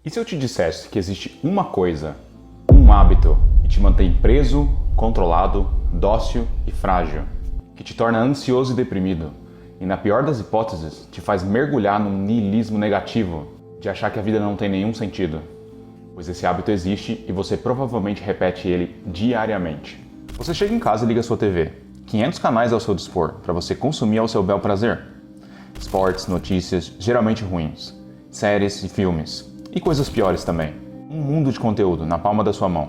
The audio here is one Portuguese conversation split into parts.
E se eu te dissesse que existe uma coisa, um hábito, que te mantém preso, controlado, dócil e frágil, que te torna ansioso e deprimido, e na pior das hipóteses, te faz mergulhar num niilismo negativo, de achar que a vida não tem nenhum sentido? Pois esse hábito existe e você provavelmente repete ele diariamente. Você chega em casa e liga a sua TV. 500 canais ao seu dispor, para você consumir ao seu bel prazer. Esportes, notícias, geralmente ruins, séries e filmes. E coisas piores também. Um mundo de conteúdo na palma da sua mão.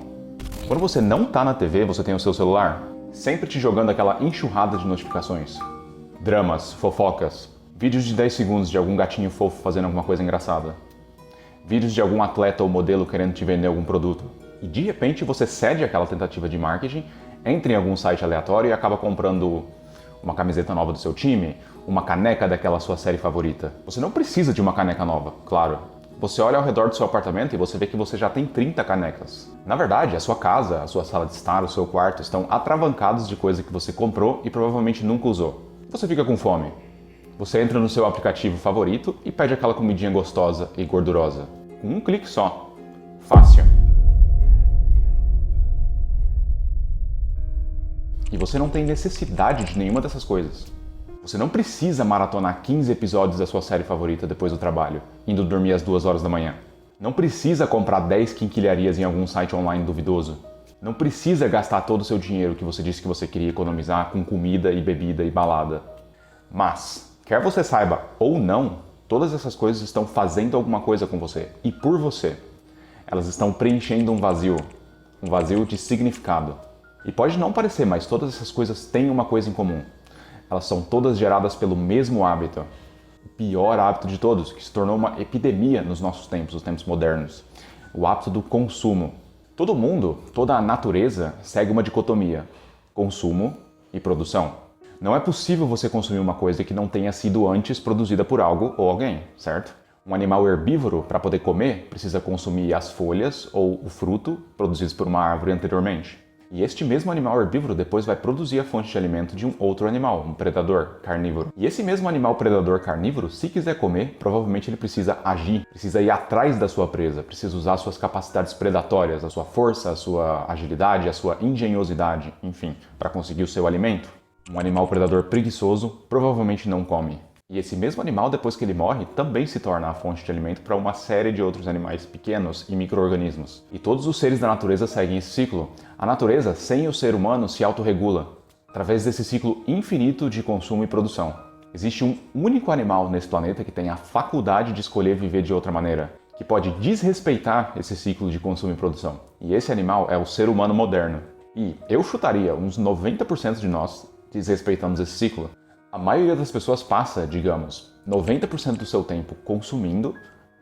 Quando você não está na TV, você tem o seu celular, sempre te jogando aquela enxurrada de notificações. Dramas, fofocas, vídeos de 10 segundos de algum gatinho fofo fazendo alguma coisa engraçada. Vídeos de algum atleta ou modelo querendo te vender algum produto. E de repente você cede àquela tentativa de marketing, entra em algum site aleatório e acaba comprando uma camiseta nova do seu time, uma caneca daquela sua série favorita. Você não precisa de uma caneca nova, claro. Você olha ao redor do seu apartamento e você vê que você já tem 30 canecas. Na verdade, a sua casa, a sua sala de estar, o seu quarto estão atravancados de coisa que você comprou e provavelmente nunca usou. Você fica com fome. Você entra no seu aplicativo favorito e pede aquela comidinha gostosa e gordurosa. Com um clique só. Fácil. E você não tem necessidade de nenhuma dessas coisas. Você não precisa maratonar 15 episódios da sua série favorita depois do trabalho, indo dormir às 2 horas da manhã. Não precisa comprar 10 quinquilharias em algum site online duvidoso. Não precisa gastar todo o seu dinheiro que você disse que você queria economizar com comida e bebida e balada. Mas, quer você saiba ou não, todas essas coisas estão fazendo alguma coisa com você e por você. Elas estão preenchendo um vazio de significado. E pode não parecer, mas todas essas coisas têm uma coisa em comum. Elas são todas geradas pelo mesmo hábito. O pior hábito de todos, que se tornou uma epidemia nos nossos tempos, os tempos modernos. O hábito do consumo. Todo mundo, toda a natureza, segue uma dicotomia. Consumo e produção. Não é possível você consumir uma coisa que não tenha sido antes produzida por algo ou alguém, certo? Um animal herbívoro, para poder comer, precisa consumir as folhas ou o fruto produzidos por uma árvore anteriormente. E este mesmo animal herbívoro depois vai produzir a fonte de alimento de um outro animal, um predador carnívoro. E esse mesmo animal predador carnívoro, se quiser comer, provavelmente ele precisa agir, precisa ir atrás da sua presa, precisa usar suas capacidades predatórias, a sua força, a sua agilidade, a sua engenhosidade, enfim, para conseguir o seu alimento. Um animal predador preguiçoso provavelmente não come. E esse mesmo animal, depois que ele morre, também se torna a fonte de alimento para uma série de outros animais pequenos e micro-organismos. E todos os seres da natureza seguem esse ciclo. A natureza, sem o ser humano, se autorregula, através desse ciclo infinito de consumo e produção. Existe um único animal nesse planeta que tem a faculdade de escolher viver de outra maneira, que pode desrespeitar esse ciclo de consumo e produção. E esse animal é o ser humano moderno. E eu chutaria, uns 90% de nós desrespeitamos esse ciclo. A maioria das pessoas passa, digamos, 90% do seu tempo consumindo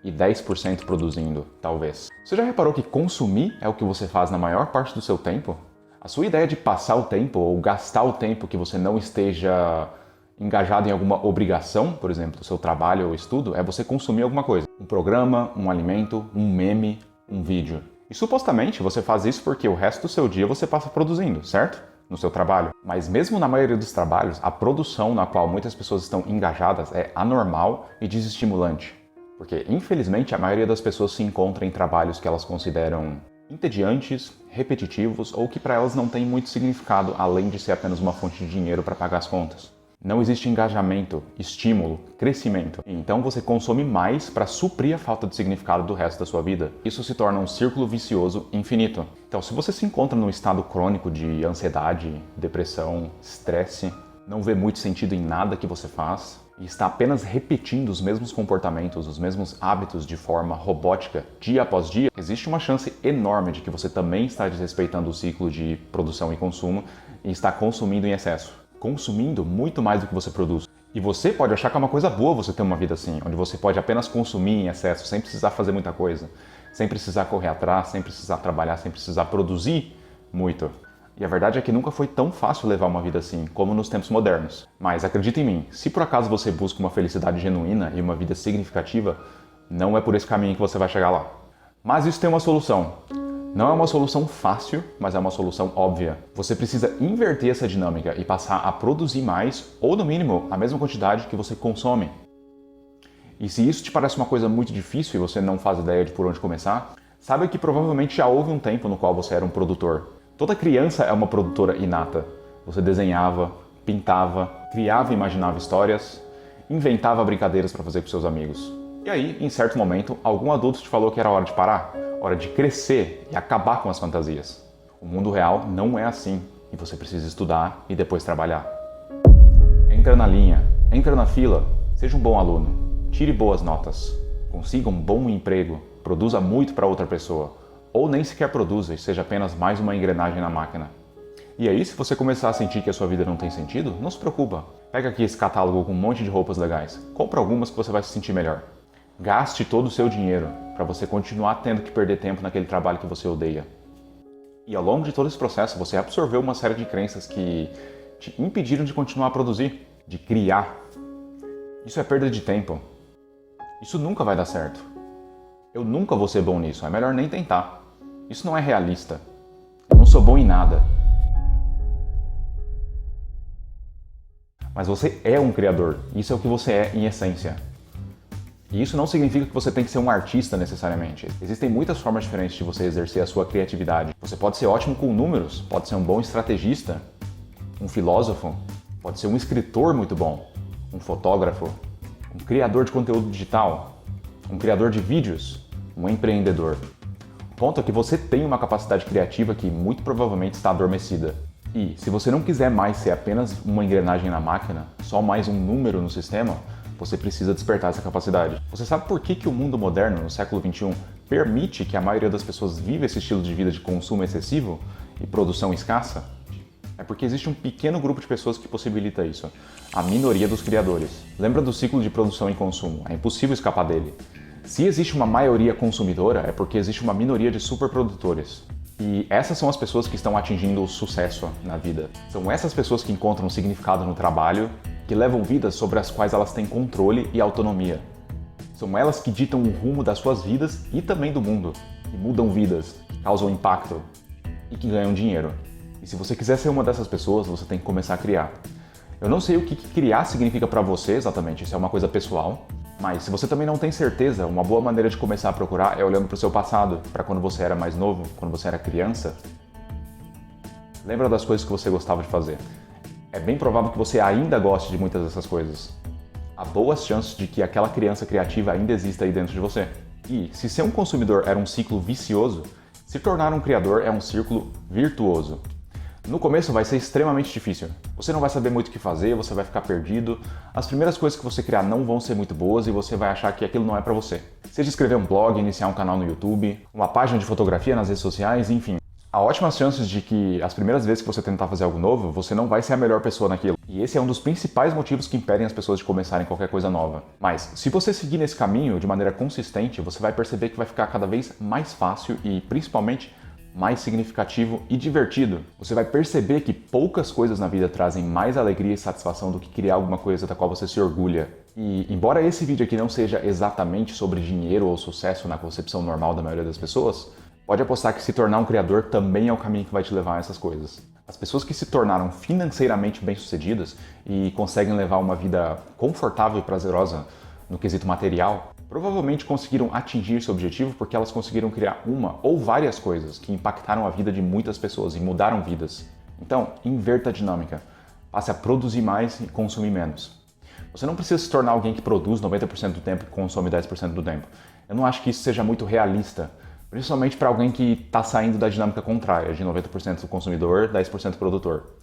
e 10% produzindo, talvez. Você já reparou que consumir é o que você faz na maior parte do seu tempo? A sua ideia de passar o tempo ou gastar o tempo que você não esteja engajado em alguma obrigação, por exemplo, do seu trabalho ou estudo, é você consumir alguma coisa. Um programa, um alimento, um meme, um vídeo. E supostamente você faz isso porque o resto do seu dia você passa produzindo, certo? No seu trabalho. Mas mesmo na maioria dos trabalhos, a produção na qual muitas pessoas estão engajadas é anormal e desestimulante. Porque, infelizmente, a maioria das pessoas se encontra em trabalhos que elas consideram entediantes, repetitivos ou que para elas não tem muito significado além de ser apenas uma fonte de dinheiro para pagar as contas. Não existe engajamento, estímulo, crescimento. Então você consome mais para suprir a falta de significado do resto da sua vida. Isso se torna um círculo vicioso infinito. Então, se você se encontra num estado crônico de ansiedade, depressão, estresse, não vê muito sentido em nada que você faz e está apenas repetindo os mesmos comportamentos, os mesmos hábitos de forma robótica, dia após dia, existe uma chance enorme de que você também está desrespeitando o ciclo de produção e consumo e está consumindo em excesso. Consumindo muito mais do que você produz. E você pode achar que é uma coisa boa você ter uma vida assim, onde você pode apenas consumir em excesso, sem precisar fazer muita coisa, sem precisar correr atrás, sem precisar trabalhar, sem precisar produzir muito. E a verdade é que nunca foi tão fácil levar uma vida assim, como nos tempos modernos. Mas acredita em mim, se por acaso você busca uma felicidade genuína e uma vida significativa, não é por esse caminho que você vai chegar lá. Mas isso tem uma solução. Não é uma solução fácil, mas é uma solução óbvia. Você precisa inverter essa dinâmica e passar a produzir mais, ou no mínimo, a mesma quantidade que você consome. E se isso te parece uma coisa muito difícil e você não faz ideia de por onde começar, saiba que provavelmente já houve um tempo no qual você era um produtor. Toda criança é uma produtora inata. Você desenhava, pintava, criava e imaginava histórias, inventava brincadeiras para fazer com seus amigos. E aí, em certo momento, algum adulto te falou que era hora de parar, hora de crescer e acabar com as fantasias. O mundo real não é assim e você precisa estudar e depois trabalhar. Entra na linha, entra na fila, seja um bom aluno, tire boas notas, consiga um bom emprego, produza muito para outra pessoa, ou nem sequer produza e seja apenas mais uma engrenagem na máquina. E aí, se você começar a sentir que a sua vida não tem sentido, não se preocupa. Pega aqui esse catálogo com um monte de roupas legais, compra algumas que você vai se sentir melhor. Gaste todo o seu dinheiro para você continuar tendo que perder tempo naquele trabalho que você odeia. E ao longo de todo esse processo, você absorveu uma série de crenças que te impediram de continuar a produzir, de criar. Isso é perda de tempo. Isso nunca vai dar certo. Eu nunca vou ser bom nisso, é melhor nem tentar. Isso não é realista. Eu não sou bom em nada. Mas você é um criador. Isso é o que você é em essência. E isso não significa que você tem que ser um artista necessariamente. Existem muitas formas diferentes de você exercer a sua criatividade. Você pode ser ótimo com números, pode ser um bom estrategista, um filósofo, pode ser um escritor muito bom, um fotógrafo, um criador de conteúdo digital, um criador de vídeos, um empreendedor. O ponto é que você tem uma capacidade criativa que muito provavelmente está adormecida. E se você não quiser mais ser apenas uma engrenagem na máquina, só mais um número no sistema, você precisa despertar essa capacidade. Você sabe por que o mundo moderno, no século XXI, permite que a maioria das pessoas viva esse estilo de vida de consumo excessivo e produção escassa? É porque existe um pequeno grupo de pessoas que possibilita isso. A minoria dos criadores. Lembra do ciclo de produção e consumo? É impossível escapar dele. Se existe uma maioria consumidora, é porque existe uma minoria de superprodutores. E essas são as pessoas que estão atingindo o sucesso na vida. São essas pessoas que encontram significado no trabalho, que levam vidas sobre as quais elas têm controle e autonomia. São elas que ditam o rumo das suas vidas e também do mundo, que mudam vidas, que causam impacto e que ganham dinheiro. E se você quiser ser uma dessas pessoas, você tem que começar a criar. Eu não sei o que criar significa para você exatamente, isso é uma coisa pessoal, mas se você também não tem certeza, uma boa maneira de começar a procurar é olhando para o seu passado, para quando você era mais novo, quando você era criança. Lembra das coisas que você gostava de fazer. É bem provável que você ainda goste de muitas dessas coisas. Há boas chances de que aquela criança criativa ainda exista aí dentro de você. E se ser um consumidor era um ciclo vicioso, se tornar um criador é um círculo virtuoso. No começo vai ser extremamente difícil. Você não vai saber muito o que fazer, você vai ficar perdido. As primeiras coisas que você criar não vão ser muito boas e você vai achar que aquilo não é para você. Seja escrever um blog, iniciar um canal no YouTube, uma página de fotografia nas redes sociais, enfim. Há ótimas chances de que as primeiras vezes que você tentar fazer algo novo, você não vai ser a melhor pessoa naquilo. E esse é um dos principais motivos que impedem as pessoas de começarem qualquer coisa nova. Mas, se você seguir nesse caminho de maneira consistente, você vai perceber que vai ficar cada vez mais fácil e, principalmente, mais significativo e divertido. Você vai perceber que poucas coisas na vida trazem mais alegria e satisfação do que criar alguma coisa da qual você se orgulha. E, embora esse vídeo aqui não seja exatamente sobre dinheiro ou sucesso na concepção normal da maioria das pessoas, pode apostar que se tornar um criador também é o caminho que vai te levar a essas coisas. As pessoas que se tornaram financeiramente bem-sucedidas e conseguem levar uma vida confortável e prazerosa no quesito material, provavelmente conseguiram atingir esse objetivo porque elas conseguiram criar uma ou várias coisas que impactaram a vida de muitas pessoas e mudaram vidas. Então, inverta a dinâmica. Passe a produzir mais e consumir menos. Você não precisa se tornar alguém que produz 90% do tempo e consome 10% do tempo. Eu não acho que isso seja muito realista. Principalmente para alguém que está saindo da dinâmica contrária, de 90% do consumidor, 10% produtor.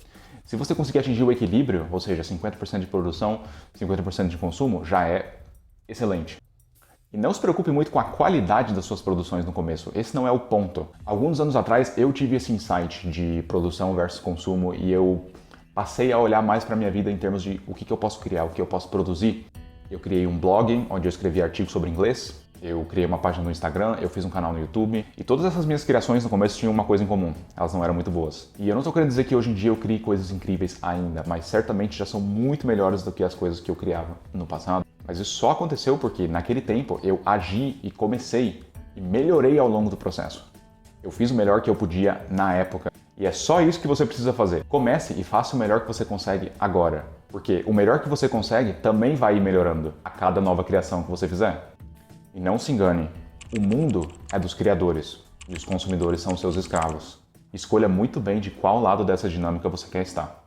Se você conseguir atingir o equilíbrio, ou seja, 50% de produção, 50% de consumo, já é excelente. E não se preocupe muito com a qualidade das suas produções no começo, esse não é o ponto. Alguns anos atrás eu tive esse insight de produção versus consumo e eu passei a olhar mais para a minha vida em termos de o que eu posso criar, o que eu posso produzir. Eu criei um blog onde eu escrevi artigos sobre inglês, eu criei uma página no Instagram, eu fiz um canal no YouTube e todas essas minhas criações no começo tinham uma coisa em comum, elas não eram muito boas. E eu não estou querendo dizer que hoje em dia eu crie coisas incríveis ainda, mas certamente já são muito melhores do que as coisas que eu criava no passado. Mas isso só aconteceu porque naquele tempo eu agi e comecei e melhorei ao longo do processo. Eu fiz o melhor que eu podia na época e é só isso que você precisa fazer. Comece e faça o melhor que você consegue agora. Porque o melhor que você consegue também vai ir melhorando a cada nova criação que você fizer. E não se engane, o mundo é dos criadores e os consumidores são seus escravos. Escolha muito bem de qual lado dessa dinâmica você quer estar.